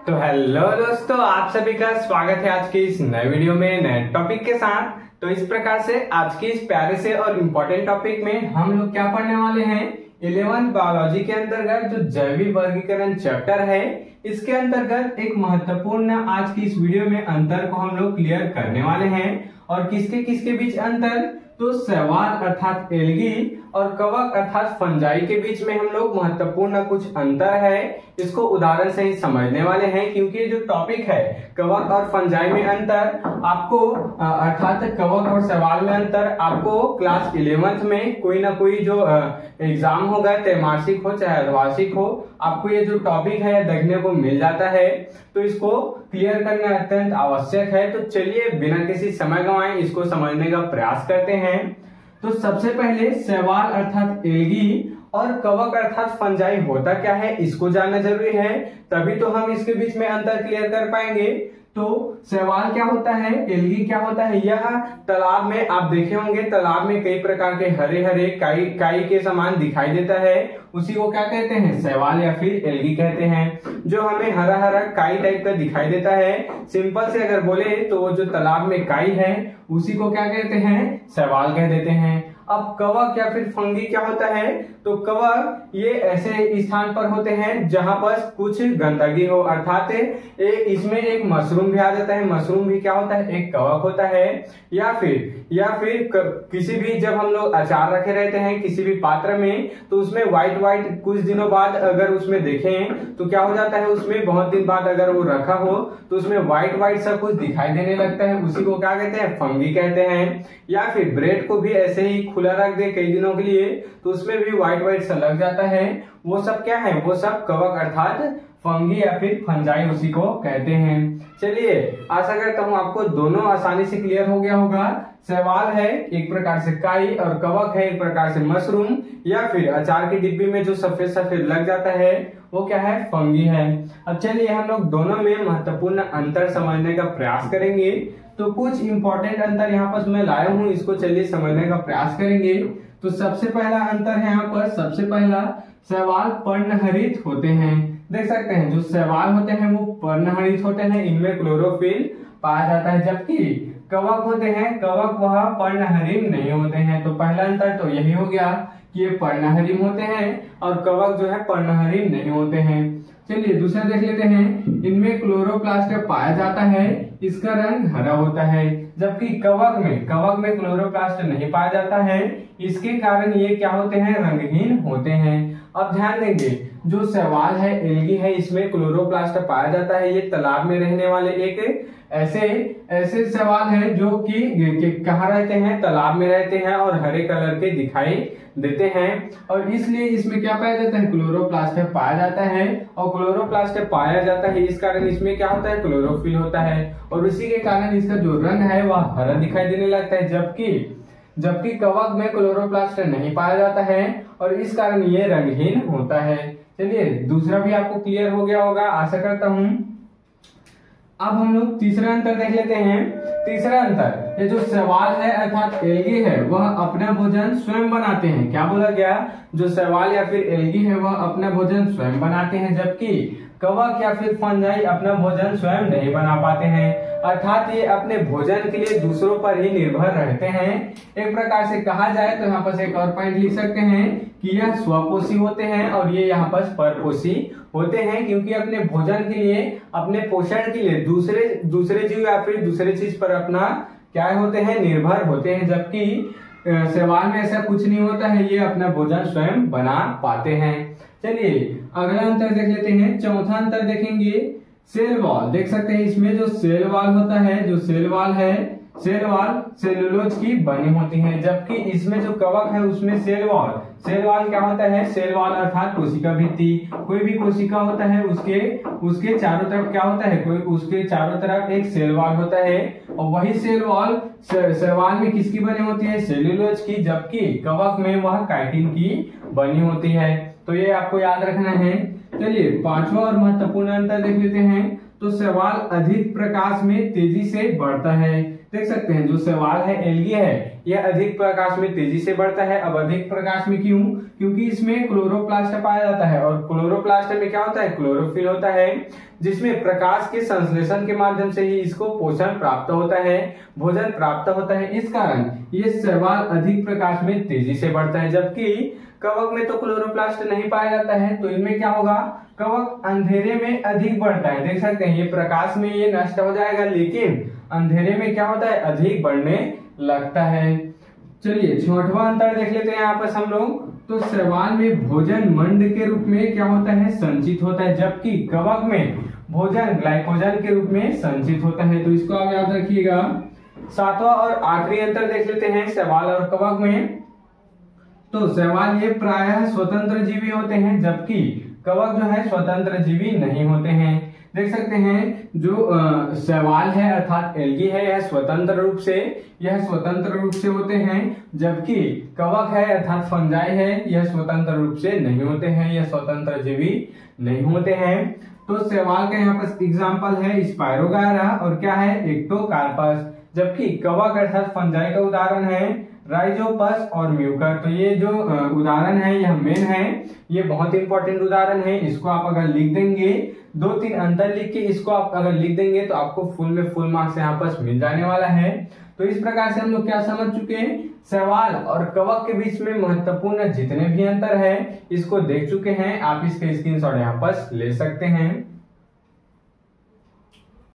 तो हेलो दोस्तों, आप सभी का स्वागत है आज की इस नए वीडियो में नए टॉपिक के साथ। तो इस प्रकार से आज की इस प्यारे से और इम्पोर्टेंट टॉपिक में हम लोग क्या पढ़ने वाले हैं, 11th बायोलॉजी के अंतर्गत जो जैविक वर्गीकरण चैप्टर है, इसके अंतर्गत एक महत्वपूर्ण आज की इस वीडियो में अंतर को हम लोग क्लियर करने वाले हैं। और किसके किसके बीच अंतर, तो शैवाल अर्थात एल्गी और कवक अर्थात फंजाई के बीच में हम लोग महत्वपूर्ण कुछ अंतर है, इसको उदाहरण से ही समझने वाले हैं। क्योंकि जो टॉपिक है कवक और फंजाई में अंतर आपको अर्थात कवक और शैवाल में अंतर आपको क्लास 11th में कोई ना कोई जो एग्जाम होगा, त्रैमासिक हो चाहे अर्धवार्षिक हो, आपको ये जो टॉपिक है देखने को मिल जाता है। तो इसको क्लियर करना अत्यंत आवश्यक है। तो चलिए बिना किसी समय गंवाए इसको समझने का प्रयास करते हैं। तो सबसे पहले शैवाल अर्थात एल्गी और कवक अर्थात फंजाई होता क्या है, इसको जानना जरूरी है, तभी तो हम इसके बीच में अंतर क्लियर कर पाएंगे। तो शैवाल क्या होता है, एल्गी क्या होता है, यह तालाब में आप देखे होंगे, तालाब में कई प्रकार के हरे हरे काई के समान दिखाई देता है, उसी को क्या कहते हैं, शैवाल या फिर एल्गी कहते हैं। जो हमें हरा हरा काई टाइप का दिखाई देता है, सिंपल से अगर बोले तो जो तालाब में काई है उसी को क्या कहते हैं, शैवाल कह देते हैं। अब कवक या फिर फंगी क्या होता है, तो कवक ये ऐसे स्थान पर होते हैं जहां पर कुछ गंदगी हो, अर्थात इसमें एक मशरूम भी आ जाता है। मशरूम भी क्या होता है, एक कवक होता है। या फिर किसी भी जब हम लोग अचार रखे रहते हैं किसी भी पात्र में, तो उसमें व्हाइट कुछ दिनों बाद अगर उसमें देखें तो क्या हो जाता है, उसमें बहुत दिन बाद अगर वो रखा हो तो उसमें व्हाइट सा कुछ दिखाई देने लगता है, उसी को क्या कहते हैं, फंगी कहते हैं। या फिर ब्रेड को भी ऐसे ही खुला रख दे कई दिनों के लिए तो उसमें भी व्हाइट सा लग जाता है, वो सब क्या है, वो सब कवक अर्थात फंगी या फिर फंजाई उसी को कहते हैं। चलिए आशा करता हूँ आपको दोनों आसानी से क्लियर हो गया होगा। शैवाल है एक प्रकार से काई और कवक है एक प्रकार से मशरूम, या फिर अचार की डिब्बी में जो सफेद सफेद लग जाता है वो क्या है, फंगी है। अब चलिए हम लोग दोनों में महत्वपूर्ण अंतर समझने का प्रयास करेंगे। तो कुछ इंपॉर्टेंट अंतर यहाँ पर मैं लाया हूँ, इसको चलिए समझने का प्रयास करेंगे। तो सबसे पहला अंतर है यहाँ पर, सबसे पहला शैवाल पर्णहरित होते हैं। देख सकते हैं जो शैवाल होते हैं वो पर्णहरित होते हैं, इनमें क्लोरोफिल पाया जाता है, जबकि कवक होते हैं, कवक वह पर्णहरिम नहीं होते हैं। तो पहला अंतर तो यही हो गया कि ये पर्णहरिम होते हैं और कवक जो है पर्णहरिम नहीं होते हैं। चलिए दूसरा देख लेते हैं, इनमें क्लोरोप्लास्ट पाया जाता है, इसका रंग हरा होता है, जबकि कवक में क्लोरोप्लास्ट नहीं पाया जाता है, इसके कारण ये क्या होते हैं, रंगहीन होते हैं। अब ध्यान देंगे जो शैवाल है एल्गी है, इसमें क्लोरोप्लास्ट पाया जाता है, ये तालाब में रहने वाले एक ऐसे शैवाल है जो कि कहाँ रहते हैं, तालाब में रहते हैं और हरे कलर के दिखाई देते हैं, और इसलिए इसमें क्या पाया जाता है, क्लोरोप्लास्ट पाया जाता है। और क्लोरोप्लास्ट पाया जाता है इस कारण इसमें क्या होता है, क्लोरोफिल होता है, और उसी के कारण इसका जो रंग है वह हरा दिखाई देने लगता है, जबकि कवक में क्लोरोप्लास्ट नहीं पाया जाता है और इस कारण ये रंगहीन होता है। चलिए दूसरा भी आपको क्लियर हो गया होगा आशा करता हूं। अब हम लोग तीसरा अंतर देख लेते हैं। तीसरा अंतर, ये जो शैवाल है अर्थात एल्गी है वह अपना भोजन स्वयं बनाते हैं। क्या बोला गया, जो शैवाल या फिर एल्गी है वह अपना भोजन स्वयं बनाते हैं, जबकि कवक या फिर फंजाई अपना भोजन स्वयं नहीं बना पाते हैं, अर्थात ये अपने भोजन के लिए दूसरों पर ही निर्भर रहते हैं। एक प्रकार से कहा जाए तो यहाँ पर एक और पॉइंट लिख सकते हैं कि यह स्वपोषी होते हैं और ये यहाँ पर परपोषी होते हैं, क्योंकि अपने भोजन के लिए, अपने पोषण के लिए दूसरे जीव या फिर दूसरे चीज पर अपना क्या होते हैं, निर्भर होते हैं, जबकि शैवाल में ऐसा कुछ नहीं होता है, ये अपना भोजन स्वयं बना पाते हैं। चलिए अगला अंतर देख लेते हैं। चौथा अंतर देखेंगे, सेल वॉल। देख सकते हैं इसमें जो सेल वॉल होता है, जो सेल वॉल है, सेल वॉल सेलुलोज की बनी होती है, जबकि इसमें जो कवक है उसमें सेल वॉल क्या होता है, सेल वॉल अर्थात कोशिका भित्ति। कोई भी कोशिका होता है उसके चारों तरफ क्या होता है, उसके चारों तरफ एक सेल वॉल होता है, और वही सेल वॉल में किसकी बनी होती है, सेलुलोज की, जबकि कवक में वह काइटिन की बनी होती है। तो ये आपको याद रखना है। चलिए पांचवा और महत्वपूर्ण अंतर देख लेते हैं। तो शैवाल अधिक प्रकाश में तेजी से बढ़ता है, देख सकते हैं जो शैवाल है, एल्गी है, यह अधिक प्रकाश में तेजी से बढ़ता है। अब अधिक प्रकाश में क्यों? क्योंकि इसमें क्लोरोप्लास्ट पाया जाता है और क्लोरोप्लास्ट में क्या होता है? क्लोरोफिल होता है, जिसमें प्रकाश के संश्लेषण के माध्यम से ही इसको पोषण प्राप्त होता है, भोजन प्राप्त होता है। इस कारण ये शैवाल अधिक प्रकाश में तेजी से बढ़ता है। जबकि कवक में तो क्लोरोप्लास्ट नहीं पाया जाता है, तो इनमें क्या होगा? कवक अंधेरे में अधिक बढ़ता है। देख सकते हैं ये प्रकाश में ये नष्ट हो जाएगा, लेकिन अंधेरे में क्या होता है? अधिक बढ़ने लगता है। चलिए छठवां अंतर देख लेते हैं यहाँ पर हम लोग। तो शैवाल में भोजन मंड के रूप में क्या होता है? संचित होता है, जबकि कवक में भोजन ग्लाइकोजन के रूप में संचित होता है। तो इसको आप याद रखिएगा। सातवां और आखिरी अंतर देख लेते हैं शैवाल और कवक में। तो शैवाल ये प्रायः स्वतंत्र जीवी होते हैं, जबकि कवक जो है स्वतंत्र जीवी नहीं होते हैं। देख सकते हैं जो शैवाल है अर्थात एल्गी है, यह स्वतंत्र रूप से होते हैं, जबकि कवक है अर्थात फंजाई है, यह स्वतंत्र रूप से नहीं होते हैं, यह स्वतंत्र जीवी नहीं होते हैं। तो शैवाल का यहाँ पर एग्जाम्पल है स्पायरोगायरा और क्या है? एक्टोकार्पस। जबकि कवक अर्थात फंजाई का उदाहरण है राइजोपस और म्यूकर। तो ये जो उदाहरण है यह मेन है, ये बहुत इंपॉर्टेंट उदाहरण है। इसको आप अगर लिख देंगे, 2-3 अंतर लिख के इसको आप अगर लिख देंगे तो आपको फुल मार्क्स यहाँ पर मिल जाने वाला है। तो इस प्रकार से हम लोग क्या समझ चुके हैं? शैवाल और कवक के बीच में महत्वपूर्ण जितने भी अंतर है इसको देख चुके हैं। आप इसके स्क्रीनशॉट यहाँ पर ले सकते हैं।